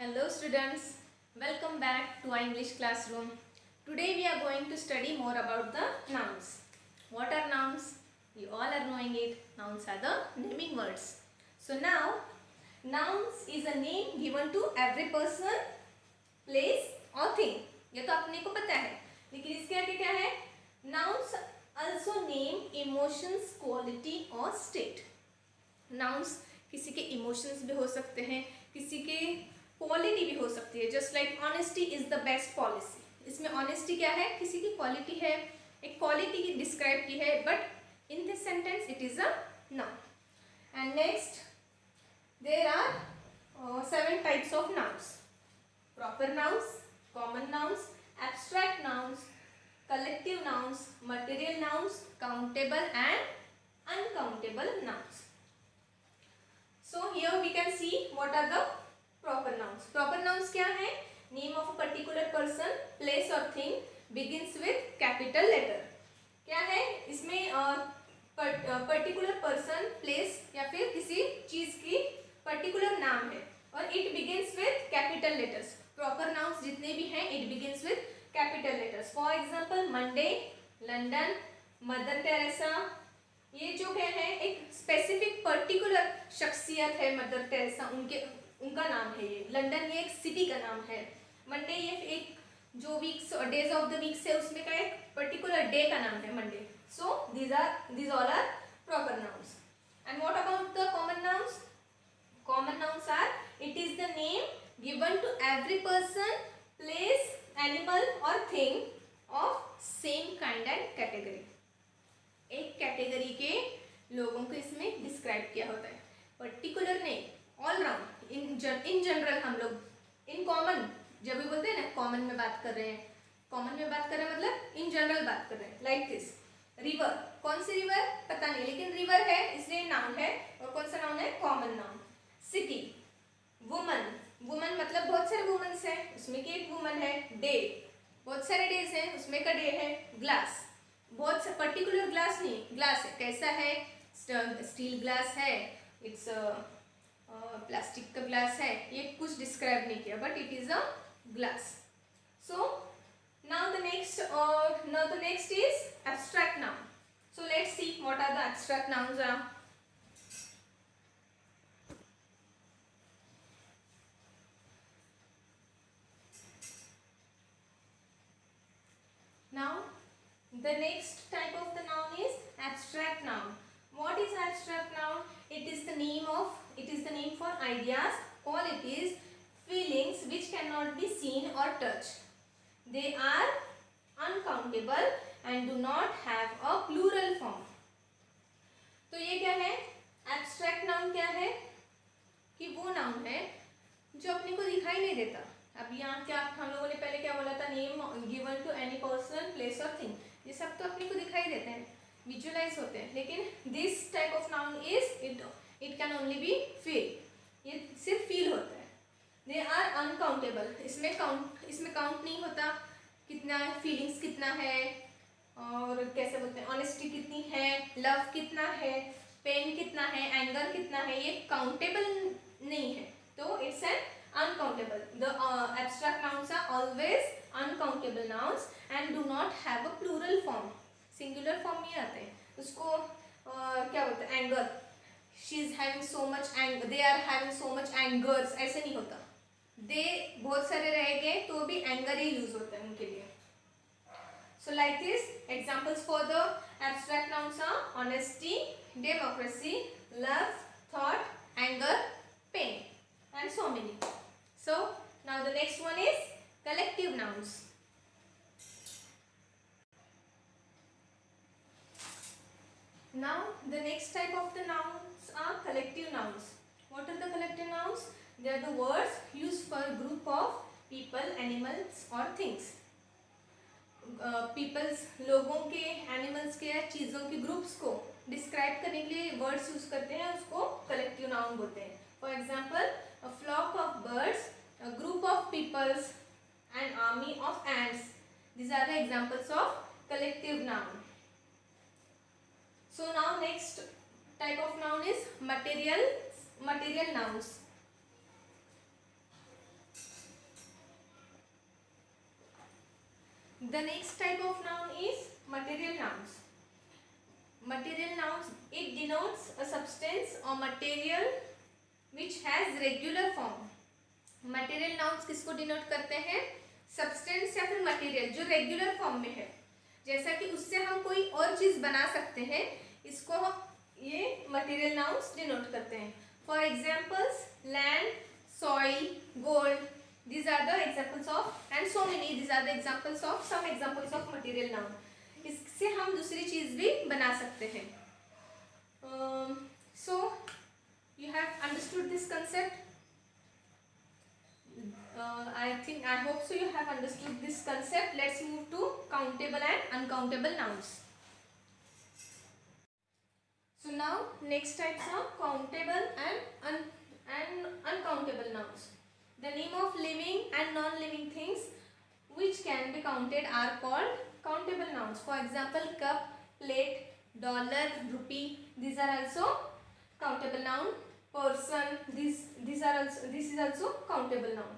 Hello students, welcome back to our English classroom. Today we are going to study more about the nouns. What are nouns? You all are knowing it. Nouns are the naming words. So now, nouns is a name given to every person, place or thing. ये तो अपने को पता है, लेकिन इसके आगे क्या है? Nouns also name emotions, quality or state. Nouns किसी के इमोशंस भी हो सकते हैं, किसी के क्वालिटी भी हो सकती है. Just like honesty is the best policy. इसमें ऑनेस्टी क्या है? किसी की क्वालिटी है, एक क्वालिटी की डिस्क्राइब की है, but in this sentence it is a noun. And next there are 7 types of nouns. Proper nouns, common nouns, abstract nouns, collective nouns, material nouns, countable and uncountable nouns. So here we can see what are the proper nouns. Proper nouns क्या है? Name of a particular person, place or thing begins with capital letter. क्या है? इसमें particular person, place या फिर किसी चीज की particular नाम है और it begins with capital letters. Proper nouns जितने भी हैं it begins with capital letters. For example, Monday, London, Mother Teresa. ये जो क्या है एक स्पेसिफिक पर्टिकुलर शख्सियत है. मदर टेरेसा उनका नाम है. ये लंदन ये एक सिटी का नाम है. मंडे ये एक जो weeks days of the weeks है उसमें का एक पर्टिकुलर डे का नाम है Monday. So these all are proper nouns. And what about the common nouns? Common nouns are it is the name given to every person, place, animal or thing of same kind and category. एक category के लोगों को इसमें describe किया होता है. Particular नहीं, all round, in general. हम लोग इन कॉमन जब भी बोलते हैं ना कॉमन में बात कर रहे हैं, कॉमन में बात कर रहे हैं मतलब इन जनरल बात कर रहे हैं. Like this river. कौन सी रिवर पता नहीं, लेकिन रिवर है इसलिए नाउन है. और कौन सा नाउन है? Common noun. City. Woman. Woman मतलब बहुत सारे वुमेन्स हैं, उसमें की एक वुमन है. डे, बहुत सारे डेज हैं, उसमें का डे है. ग्लास, बहुत से पर्टिकुलर ग्लास नहीं, ग्लास है. कैसा है? स्टील ग्लास है, इट्स प्लास्टिक का ग्लास है. ये कुछ डिस्क्राइब नहीं किया but it is a glass. So now the next is abstract noun. So let's see what are the abstract nouns are. Now the next type of the noun is abstract noun. What is abstract noun? It is the name for ideas, qualities, feelings which cannot be seen or touched. They are uncountable and do not have a plural form. तो ये क्या है? abstract noun क्या है? कि वो noun है जो अपने को दिखाई नहीं देता. अब यहाँ क्या हम लोगों ने पहले क्या बोला था? Name given to any person, place और थिंग. ये सब तो अपने को दिखाई देते हैं, विजुअलाइज होते हैं. लेकिन this type of noun is it can only be feel. ये सिर्फ फील होता है. They are uncountable. इसमें काउंट नहीं होता कितना फीलिंग्स कितना है और कैसे बोलते हैं ऑनेस्टी कितनी है, लव कितना है, पेन कितना है, एंगर कितना है. ये काउंटेबल नहीं है. तो it's an uncountable. The abstract nouns are always uncountable nouns and do not have a plural form. Singular form में आते हैं. उसको क्या बोलते हैं? Anger. She is having so much anger. They are having so much angers. ऐसे नहीं होता. They बहुत सारे रहेंगे तो भी anger ही use होता है उनके लिए. So like this, examples for the abstract nouns are honesty, democracy, love, thought, anger, pain, and so many. So now the next one is collective nouns. Now the next type of the nouns are collective nouns. What are the collective nouns? They are the words used for a group of people, animals or things. Peoples लोगों के, animals के या चीज़ों के groups को describe करने के लिए वर्ड्स यूज करते हैं, उसको collective noun बोलते हैं. For example, a flock of birds, a group of peoples, an army of ants. These are the examples of collective noun. So now next type of noun is material nouns. The next type of noun is material nouns. Material nouns, it denotes a substance or material which has regular form. Material nouns किसको denote करते हैं? Substance या फिर material जो regular form में है, जैसा कि उससे हम कोई और चीज बना सकते हैं, इसको हम ये मटेरियल नाउन्स डिनोट करते हैं. For examples land, soil, gold, these are the examples of, and so many, these are the examples of, some examples of material noun. इससे हम दूसरी चीज भी बना सकते हैं. So you have understood this concept. I hope so you have understood this concept. Let's move to countable and uncountable nouns. So now next types of countable and uncountable nouns. The name of living and non-living things which can be counted are called countable nouns. For example, cup, plate, dollar, rupee. These are also countable noun. Person. This is also countable noun.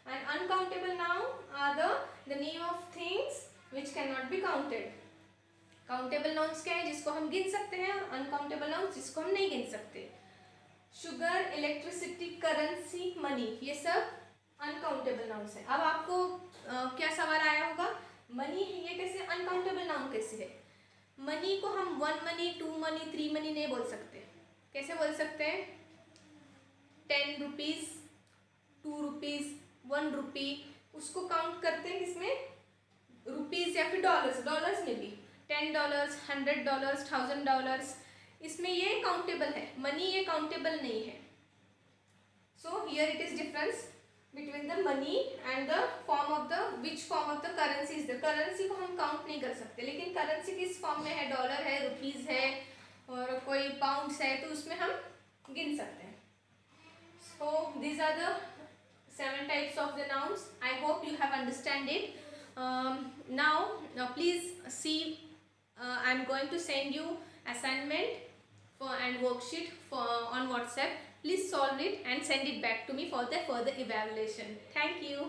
And uncountable noun are the name of things which cannot be counted. Countable nouns क्या है? जिसको हम गिन सकते हैं, और uncountable nouns जिसको हम नहीं गिन सकते. शुगर, इलेक्ट्रिसिटी, करेंसी, मनी, ये सब अनकाउंटेबल नाउन्स है. अब आपको क्या सवाल आया होगा, मनी ये कैसे अनकाउंटेबल नाउन कैसे है? मनी को हम 1 मनी, 2 मनी, 3 मनी नहीं बोल सकते. कैसे बोल सकते हैं? 10 रुपीज, 2 रुपीज, 1 रुपी, उसको काउंट करते हैं किसमें? रुपीज या फिर डॉलर्स. डॉलर्स में भी $10, $100, $1000, इसमें ये काउंटेबल है. मनी ये काउंटेबल नहीं है. So here it is difference between the money and the form of the which form of the currency is the. Currency को हम काउंट नहीं कर सकते, लेकिन करेंसी किस फॉर्म में है? डॉलर है, रुपीज है, और कोई पाउंड्स है, तो उसमें हम गिन सकते हैं. So these are the 7 types of the nouns. I hope you have understand it. Now please see, I am going to send you assignment and worksheet on WhatsApp. Please solve it and send it back to me for the further evaluation. Thank you.